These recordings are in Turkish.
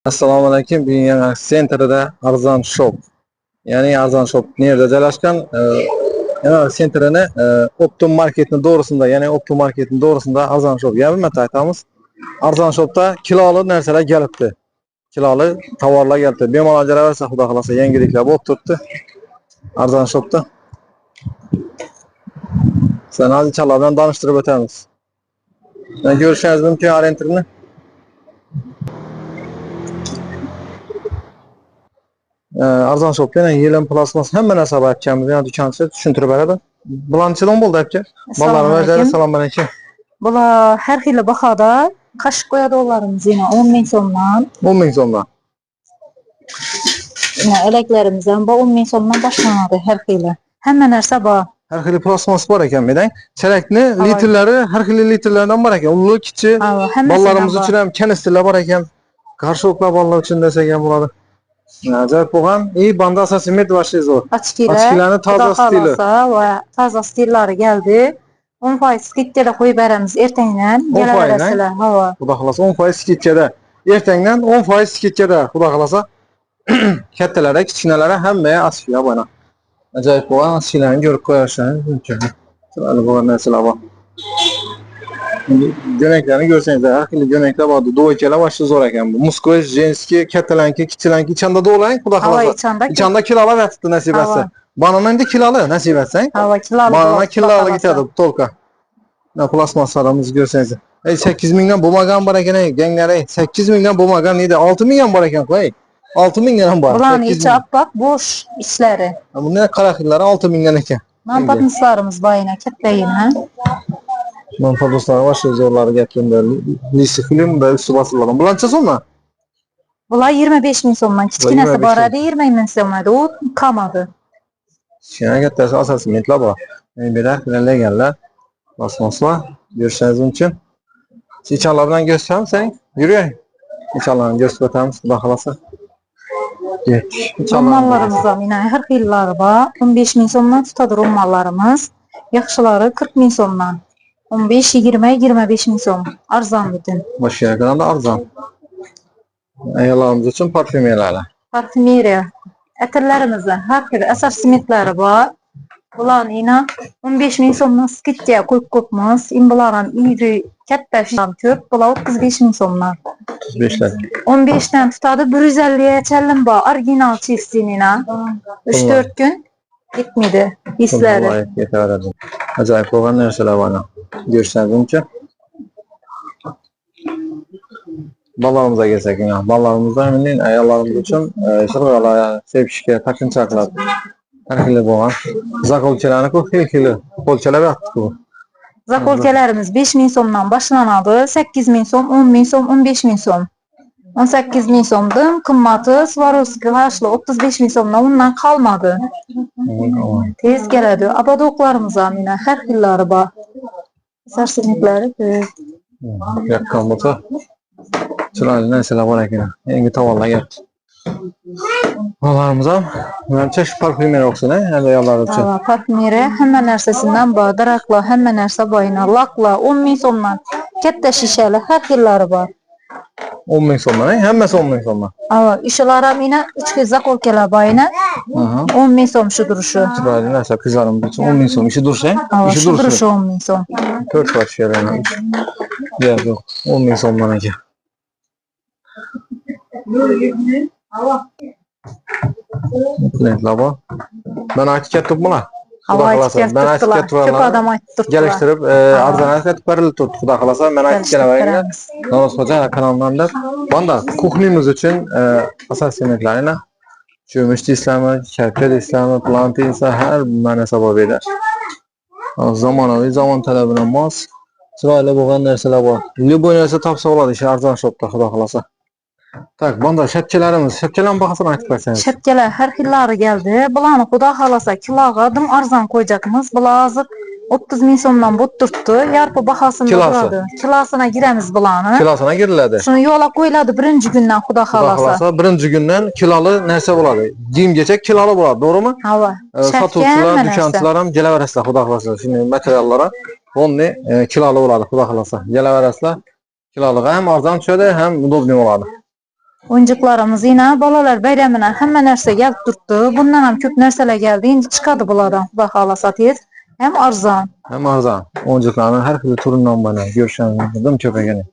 Assalomu alaykum. Bugun sentrida Arzon Shop. Ya'ni Arzon Shop nerede joylashgan? Yana sentrini Optum Marketning doğrusunda, ya'ni Optum Marketning doğrusunda Arzon Shop. Ya bilmata aytamiz. Arzon Shopda kilolu narsalar kelibdi. Kilolu tovarlar kelibdi. Bemalol jaraversa, xudo xolasa yangiliklar bo'lib turibdi. Arzon Shopda. Sen hozir challardan tanishtirib o'tamiz. Ko'rishingiz mumkin orientirni. Arzon Shop'da yelim plasmas hamma narsa bor ekanmiz. Yani dükanchi tushuntirib beradi. Bulanchidan bo'ldi aka. Ballarni o'zlari salom alaykum. Bular har xil bahada qashib qo'yadi dolarimiz yana 10 ming so'mdan. 10 ming so'mdan. Elaklarimiz ham 10 ming so'mdan boshlanadi har xili. Hamma narsa bor. Har xil plasmas bor ekan medan. Charakni litrlari har xil litrlardan bor ekan. Ulu, kichik. Ballarimiz uchun ham kanistrlar bor ekan. Qarshoklar ballar uchun desak ham bo'ladi. Acayip bo'lgan. Banda asosiy met başlayız o. Açkilarni toza stili va toza stillari keldi. 10% skidkada qo'yib beramiz ertangdan. Kelaverasizlar. Havo. Xudo xolasa 10% skidkada. Ertangdan 10% skidkada. Xudo xolasa kattalara, kichkinalara hammaya asfiya bana. Acayip bo'lgan asfiyalarni ko'rib qo'yashingiz mumkin. Chiroyli bo'lgan narsalar bor. Gömeklerini görseniz har xil gömeklar bor. Do'ykalar başta zo'r ekan bu. Muskoy, jenskiy, kattalanki, kichilanki, ichanda do'lang, xudo xolasa. İçanda kilolar yotibdi nasib etsa. Banana endi kiloli nasib etsang. Banana kiloli ketadi tolka. Plasmaslarimizni ko'rsangiz. 8 mingdan bo'lmagan bor ekan, ganglar 8 mingdan bo'lmagan neydi? 6 mingdan bor ekan qo'y. 6 mingdan bor. Bularni ichi oppoq bo'sh ishlari. Bunday qara xillari 6 mingdan ekan. Manfaatlarimiz boyina kattayina. Manfaatlar başka zorları getirinler. Lisi film ve üstü basılan. Bulança sonra? Bular 25 ming so'mdan. Kichkinasi bor edi 20 ming so'mda. U qolmadi. Kichkina kattasi asosiy metlar bor. Belar legallar. Basmaslar. Görüşünüz mümkün. İnşallah bilan göstereyim sen. Yürü. İnşallah göstereyim. Xudo xolasa. Ro'mollarimiz ham har xillari bor. 15 ming so'mdan tutadi ro'mollarimiz. Yaxshilari 40 ming so'mdan. 15, 20, 25 ming so'm. Arzon butun. Başka kadar da arzon. Ayollarımız için parfümeriyalar. Parfümeriya. Atirlarimizdan har xil assortimentlari bor. Bularni yana 15 ming so'mdan skidga qo'yib qo'yibmiz. Bular ham iri, katta ham ko'p. Bular 35 ming so'mdan. 35'ler. 15 dan tutadi 150 chalim bor. Original chestinina. 3-4 kun gitmedi hislari. Acayip bo'lgan narsalar bana. Görüşünüz mümkün. Ballarımıza gelsak ya. Ballarımızda eminim ayarlarımız için şırgalar, sevişke, takınçaklar, her xili bo'lgan. Zakolchalarni ko'p xil-xili polchalar yaptık bu. Zakolchalarimiz 5 ming so'mdan boshlanadi. 8 ming so'm, 10 ming so'm, 15 ming so'm. 18 ming so'mdan qimmati Swarovski hashli 35 ming so'mdan undan qolmadi. Tez keladi. Abadoqlarimiz ham yana har xillari bor. Sarsineklari Yakkan bo'lsa chiroyli narsalar bor ekan. Yangi tovarlar kelibdi. Ballarimiz ham menimcha shu parfümeriya o'xshaydi, ayollar uchun. Parfümeriya hamma narsasidan bor. Daraqlar, hamma narsa bor. Laklar 10 ming so'mdan. Katta shishali har xillari bor. 10 ming so'mdan, hammasi 10 ming so'mdan. Ishlari ham yana 3 xil zakolkalar bor. 10 ming so'm shu turishi. Chiroyli narsa qizlarimiz uchun 10 ming so'm. Ishi dursa, ishi turishi 10 ming so'm. 4 baş yerine. Yo'q, 10 ming so'mdan ekan. Labo. Ben aytib ketdim bular. Xudo xolasa, ben aytib ketdim. Ko'p odam aytib turibdi. Geliştirib, arzonga ketib berilib turibdi. Xudo xolasa, men aytib kelaveringlar. Noros xo'ja kanallarida banda kuxnimiz uchun assortimentlarni cho'mish deysizlarmi, sharkka deysizlarmi, plantin esa har narsa bor bu yerda. Zamonaviy zamon talabina mos chiroyli bo'lgan narsalar bor. Любой narsa topsa bo'ladi shu Arzon Shopda, xudo xolasa. Tak, banda shapkalarimiz, shapkalarning bahosini aytib bersangiz. Shapkalar har xillari keldi. Bularni xudo xolasa kiloga dim arzon qo'yacakmiz. Bular hozir 30 ming so'mdan bo'lib turibdi. Yarpi bahosini turadi. Kilosina giramiz bularni. Kilosina giriladi. Shuni yo'lab qo'yiladi birinchi kundan xudo xolasa. Birinchi kundan kiloli narsa bo'ladi. Kiyimgacha kiloli bo'ladi, to'g'rimi? Ha. Sotuvchilar, dukanchilar ham kelaverasizlar, xudo xolasa. Shuni materiallar o'nni kiloli bo'ladi, xudo xolasa. Kelaverasizlar. Kiloliga ham arzon tushadi, ham udobniy bo'ladi. Oyuncaqlarımız yine balalar bayramına hemen нәрсе gelip durdu. Bundan hem köp нәрсələr geldi. İndi çıkadı bunlardan. Bak hala satıyız. Hem arzan. Hem arzan. Oyuncakların her türlü turundan bana görüşenlerden köpegeni.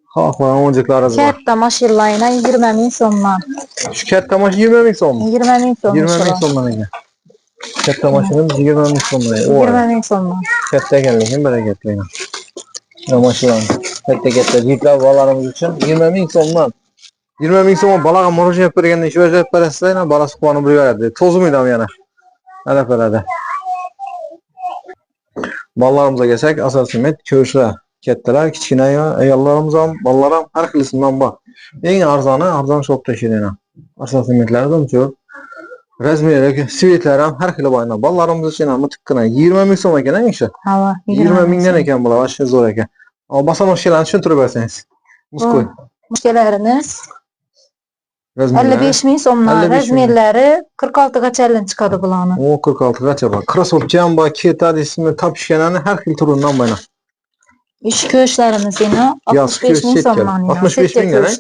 Halkların oyuncakları var. Kert maşinlayla 20 min somdan. Şu kert tamaşı 20 bin son mu? 20 min som. 20 bin sonuna gel. Kert tamaşının 20 bin sonuna gel. 20 min somdan. Kette gelmeyin bereketliğine. Yamaşılan. Kette kette. Yükler balalarımız için 20 bin sondan. 20 bin son balağa morojen yapıp vergende işi özel parasıyla balası kuanı buraya verdi. Tozu muydu ama yani? Hele parada. Ballarımıza gelsek asas hizmet köşre. Ketteler, kiçkine ayallarımıza, ballara her kılısından bak. En arzan şop taşırına. Asas hizmetlerden çok. Rezmiyeler, sivitler her kilo bayına. Ballarımız için ama tıkkına 20 bin son eken işe. Hava 20 binden eken bula aşağı zor eken. Ama basamak şeylerini şunu türü verseniz. Muskoy. Müşterilerimiz Rezmiyeler. 55 min somdan. 55 min. Rezmirleri 46 kaçerlin çıkadı bulanı. O 46 kaç yapar. Krasop, jamba, ketar ismi tap işkeneni her kilo turundan bayına. İş köşlerimiz yine 65 min set somdan. gel. 65 bin gel.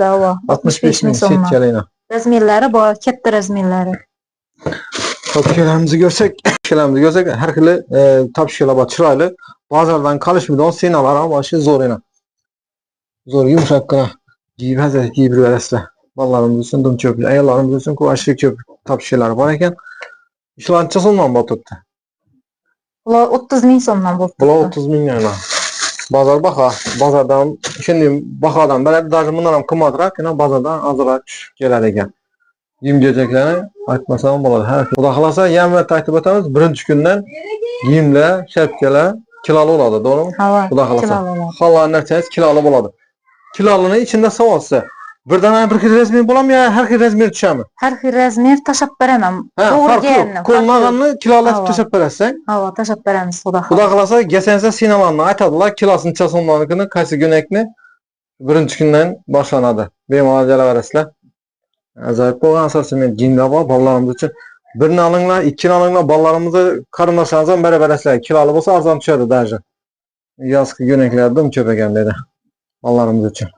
65 bin set somdan. geleyine. Rezmirleri bu kette rezmirleri. Tapşikelerimizi görsek her kilo tapşikeler çıraylı. Bazardan kalışmıyor. On sen alar ama başı zor yine. Zor yumuşak kına. Giyip hazır giyip veresle. Ballarımız için dım çöplü. Ayarlarımız için kuvaşlı çöp tapşikeler var iken. İşler ondan batırdı. Bula 30 min somdan bu. Bula 30 milyon. Bazar baka. Bazardan şimdi bakadan böyle daha bundan kımadırak yine bazardan azırak gelir iken. Yem geceklerini aytmasam boladı. Her şey. Xudo xolasa yem ve takip etamiz. Birinchi kundan yemlar, shapkalar kilolu oladi, to'g'rimi? Hava. Xudo xolasa. kilolu. Xohlagan narsangiz kilolu bo'ladi. Kilolini ichida savolsa, birdan bir xil razmer bo'ladimi yo har xil razmer tushami? Her xil razmer tashab beraman. Ha, To'g'ri farqi yo'q. kelini. Ko'rmaganni kilolab Hava. to'shab berasang, Hava tashab beramiz xudo Xudo xohlasa. xolasa gelsangiz sinalarni aytadilar, kilosini chasonlanikini, qaysi günekni birinchi kundan boshlanadi. Bemalol kelaverasizlar. Ajoyib bo'lgan asosiyat jinlar bor bolalarimiz uchun. Birini alinglar, ikkini alinglar, bolalarimizni qarindoshlarimiz ham barabarasizlar. Kiloli bo'lsa arzon tushadi даже. Yozgi yo'naklarda ko'paygan dedi. Bolalarimiz uchun.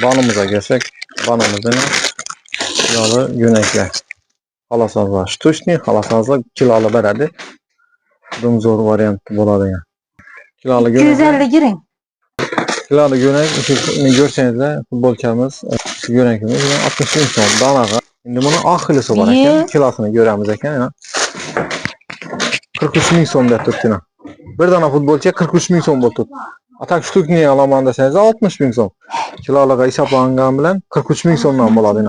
Banımıza kelsak, banımızda kilolu yo'naklar. Xolasozlar shtuchni, xolasozlar kilolu beradi. Dim zo'r variant bo'ladi yani. Kilolu yo'nak. 250 giring. Kilolu yo'nak, ko'rsangizlar, futbolkamiz yo'nakimiz 60 ming so'm danaga. Endi buni oxirisi bor ekan, kilosini ko'ramiz ekan, yana 43 ming so'm deb turibdi. Bir dana futbolchi 43 ming so'm bo'lib turibdi. Atak shtukni olaman desangiz 60 ming so'm. Kilolaga hisoblangan bilan 43 ming so'mdan bo'ladi.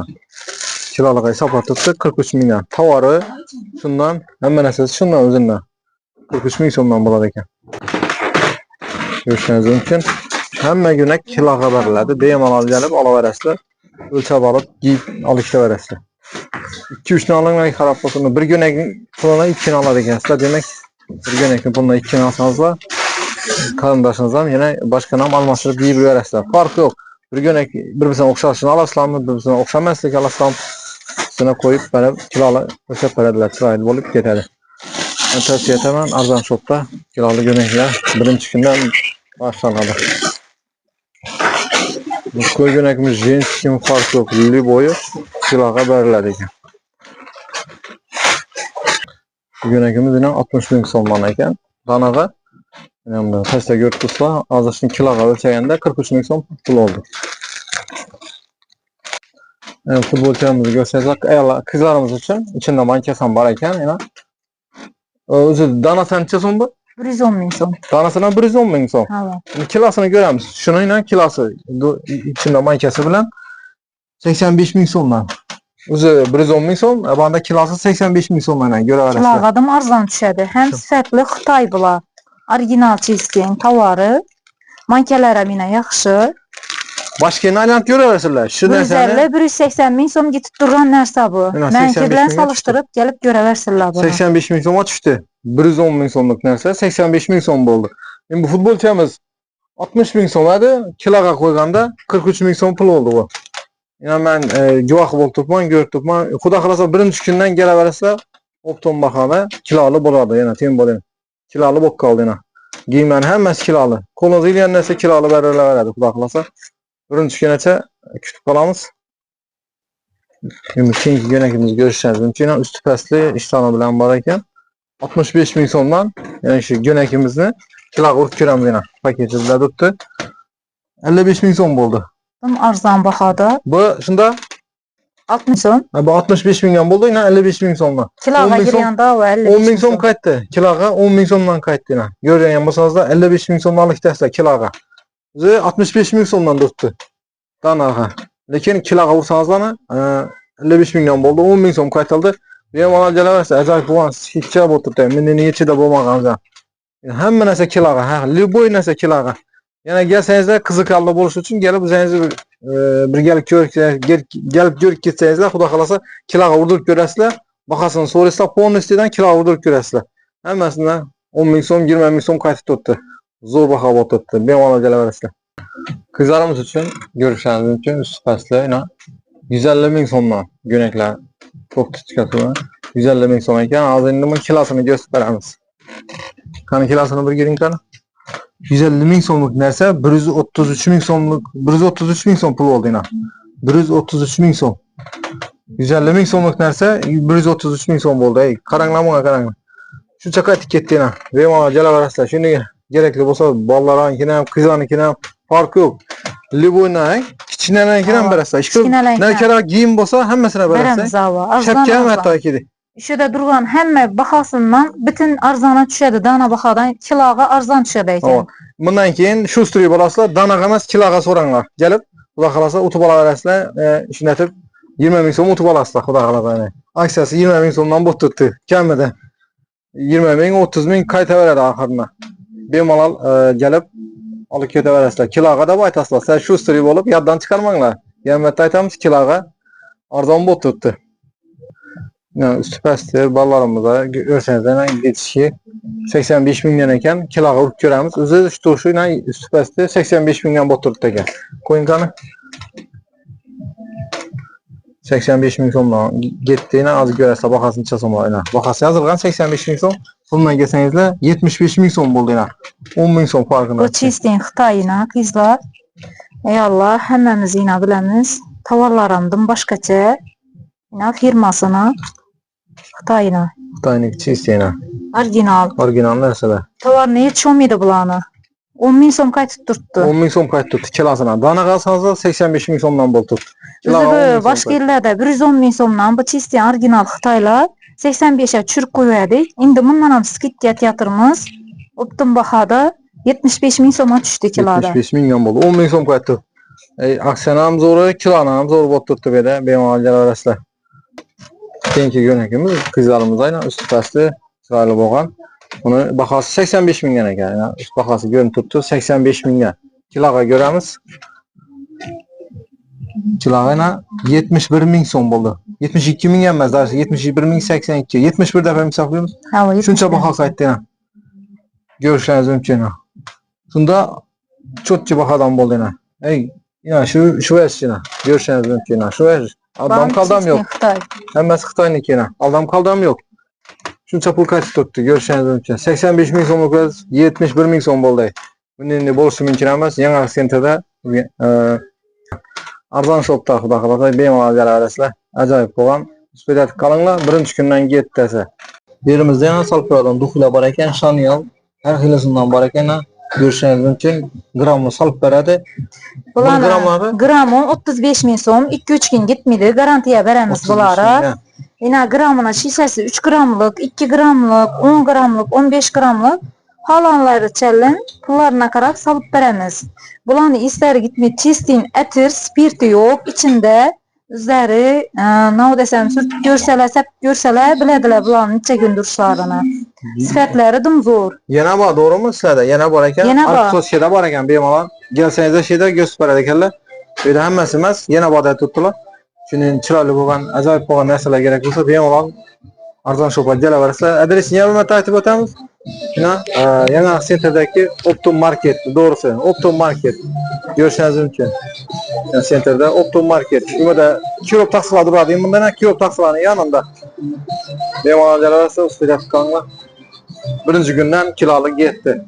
Kilolaga hisoblab turibdi 43 mingdan. Tovari shundan, hamma narsasi shundan o'zidan 43 ming so'mdan bo'ladi ekan. Ko'rishingiz mumkin. Hamma yo'nak kiloga beriladi. Bemalol kelib olaverasizlar. O'lchab olib, giyib olishaverasizlar. 2-3 ni olinglar qarab qo'ysin. Bir yo'nakning pulini 2 ni olar ekansizlar. Demak, bir yo'nakning pulini 2 ni olsangizlar, qarindoshingiz ham yana boshqa ham almashtirib giyib berasizlar. Farqi yo'q. Bir yo'nak bir-biriga o'xshashini olasizlarmi, bir-biriga o'xshamasligini olasizlarmi? Shuni qo'yib berib, kiloli o'sha paradalar chiroyli bo'lib ketadi. Men tavsiya etaman, arzon shopda kiloli yo'naklar birinchi kundan boshlanadi. Bu yo'nakimiz jins kim farqi yo'q, bo'yi kiloga beriladi ekan. Yo'nakimiz yana 60 ming so'mdan ekan. Danaga endi tashla ko'rib tursa, hozir kiloga o'lchaganda 43 ming so'm pul oldi. Futbolchilarimizni ko'rsangizlar, ayollar, qizlarimiz uchun ichida mankasi ham bor ekan, yana. O'zi danasi necha so'm bu? 110 ming so'm. Danasidan 110 ming so'm. Hava. Kilosini ko'ramiz. Shuningdan kilosi ichida mankasi bilan 85 ming so'mdan. O'zi 110 ming so'm, bunda kilosi 85 ming so'mdan ko'raverasizlar. Kilogadım arzon tushadi. Hem sifatli Xitoy bular. Original chisking tovari. Mankalar ham yana yaxshi. Boshqani aylanib ko'raverasizlar. Shu narsani 180 ming so'm ketib turgan narsa bu. Mana Menki 85 bilan mingga solishtirib kelib ko'raversizlar buni. 85 ming so'mga tushdi. 110 ming so'mlik narsa 85 ming so'm bo'ldi. Endi bu futbolchimiz 60 ming so'm edi, kiloga qo'yganda 43 ming so'm pul oldi bu. Yana men guvoh bo'lib turibman, ko'rib turibman. Xudo xolasa birinchi kundan kelaversa, opton bahona kiloli bo'ladi, yana teng bo'ladi. Kiloli bo'lib qoldi yana. Giyimlar hammasi kiloli. Qo'lingizga ilgan narsa kiloli berilaveradi, xudo xolasa. Birinchi kungacha kutib qolamiz. Endi keyingi yo'nakimizni ko'rishingiz mumkin. Usti pastli ishtoni bilan bor ekan. 65 ming so'mdan yani shu yo'nakimizni kiloga urib ko'ramiz yana. Paketida turibdi. 55 ming so'm bo'ldi. Arzon bahoda. Bu shunda 60 so'm. bu 65 mingdan bo'ldi, yana 55 ming so'mdan. Kiloga kirganda va 10 ming so'm qaytdi. Kiloga 10 ming so'mdan qaytdi yana. Ko'rgan bo'lsanizlar 55 ming so'mdan ikitasi kiloga. Bizi 65 ming so'mdan turibdi. Danaga. Lekin kiloga ursanizlarni 55 mingdan bo'ldi, 10 ming so'm qaytildi. Bemalol jalaversa, ajoyib bo'lgan hechcha bo'lib turibdi. Meni ichida bo'lmagan. Hamma narsa kiloga, любой narsa kiloga. Yana gelsangizlar qiziqarli bo'lish uchun kelib o'zingizni birgalikda ko'rib ketsangizlar, xudo xolasa kiloga urdirib ko'rasizlar. Bahosini so'raysizlar, polnistidan kiloga urdirib ko'rasizlar. Hammasidan 10 ming so'm, 20 ming so'm qaytib turibdi. Zo'r baho bo'lib turibdi. Bemalol jalaverasizlar. Qizlarimiz uchun ko'rishingiz mumkin, usti pastli 150 ming so'mdan yo'naklar to'p tutkasi 150 ming so'm ekan. Hozir endi buni kilosini ko'rsatib beramiz. Qani kilosini bir ko'ring qani. 150 ming so'mlik narsa 133 ming so'mlik 133 ming so'm pul oldi yana. 133 ming so'm. 150 ming so'mlik narsa 133 ming so'm bo'ldi. Qaranglar bunga qaranglar. Shuncha qaytib ketdi yana. Bemalol jalaverasizlar. Shuni kerakli bo'lsa bolalarnikini ham, qizlarnikini ham farqi yo'q. Liboyna, kichkinalarnikini ham berasizlar. Ne kerak giyim bo'lsa hammasini berasizlar. Shapka ham hatto kedi. Shunda turgan hamma bahosidan butun arzona tushadi. Dana bahodan kiloga arzon tushadi ekan. Bundan keyin shu ustri bo'lasizlar, danaga emas kiloga so'ranglar. Kelib, xudo xolasa o'tib olaverasizlar, ishlatib 20 ming so'm o'tib olasizlar, xudo xolasa. Aksiyasi 20 ming so'mdan bo'lib turibdi. Kamida 20 ming, 30 ming qaytaveradi oxirida. Bemalol kelib olib ketaverasizlar. Kiloga deb aytasizlar. Siz shu ustri bo'lib yoddan chiqarmanglar. Yammatda aytamiz, kiloga arzon bo'lib turibdi. Üstü pastli bolalarımıza görsənizlər yetişki 85 mingdən ekan, kiloga urib ko'ramiz. O'zi turshi üstü pastli 85 mingdan bo'lib turibdi ekan. Qo'ying qani. 85 ming so'mdan getdi, hozir ko'rasizlar bahosini chiqasamlar. Bahosi yozilgan 85 ming so'm. Bundan kelsangizlar 75 ming so'm bo'ldi yana. 10 ming so'm farqini. Bu çistin Xitoyina qizlar. Ey Allah, hammamiz yine bilamiz. Tovarlarımdan başqacha. Yine firmasına Xitoyina. Xitoyniki çistiyina. Original. Original narsalar. Tovar ne yetişolmaydi bulağına. 10 ming so'm qaytib turibdi. 10 ming so'm qaytib turibdi kilosini. Danaga olsangiz 85 ming so'mdan bo'lib turibdi. Bizi boshqa yerlarda 110 ming so'mdan bu çistin original Xitoylar 85'e tushirib qo'ydik. Endi bundan ham skidga aytyapmiz. Optim bahoda 75 ming so'mga tushdi kiloda. 75 mingdan bo'ldi. 10 ming so'm qaytdi. Aksiyan ham zo'ri, kiloni ham zo'r bo'lib turibdi bu yerda. Bemalol jalaverasizlar. Keyingi yo'nakimiz qizlarimiz aynan usti pastli chiroyli bo'lgan. Uni bahosi 85 mingdan ekan. Yani üst bahosi ko'rinib turibdi 85 mingdan. Kiloga ko'ramiz. Kiloga 71 ming so'm bo'ldi. 72 ming emas, 71 ming 82. 71 defa hisoblaymiz. Shuncha baho qaytdi yana. Ko'rishingiz mumkin. Shunda cho'tchi bahodan bo'ldi yana. Ya şu versiyona görüşünüz mümkün. Şu versiyon. Adam kaldam yok. Hemen Xitoyniki yana. Adam kaldam yok. Shuncha pul qaytib turibdi. Görüşünüz mümkün. 85 ming so'mlik 71 ming so'm bo'ldi. Buni endi bo'lishi mumkin emas. Yangi sentrda arzon shopda xudo xolasa bemalol jalaverasizlar. Ajoyib bo'lgan. Ustidan qolinglar. Birinchi kundan ketdasa. Yerimizda yana salpyordan duxlar bor ekan, Chanel har xilisidan bor ekan. Görüşünüz mümkün. Gramı salıp beradi. Bularni gramı 35 ming so'm, 2-3 kun gitmedi. Garantiya beramiz bulara. Yine gramına şişesi 3 gramlık, 2 gramlık, 10 gramlık, 15 gramlık halanları çellen pullarına karak salıp beremiz. Bularni ister gitmedi. Çistin etir, spirti yok. İçinde üzeri ne desem sürtüp görseler bilediler bularni neçe gün duruşlarını. Sifatları dım zor. Yana var doğru mu sizlerde? Yana var eken. Arksız şeyde var eken bemalol. Gelsenize şeyde gösterip beradi ekanlar. Böyle hammasi emas, yana borda tutdilar. Shuning chiroyli bo'lgan, ajoyib bo'lgan narsalar kerak bo'lsa, bemalol arzon shopga kelaverasizlar. Adresini ham aytib o'tamiz. Yana senterdagi Optum Market, doğrusu Optum Market. Görüşünüz mümkün. Sentrda Optum Market. Burada kirop taksilar duradi. Bundan kirop taksilarning yanında. Bemalol kelaverasizlar, ustida qolinglar. Birinchi kundan kiloligi yetdi.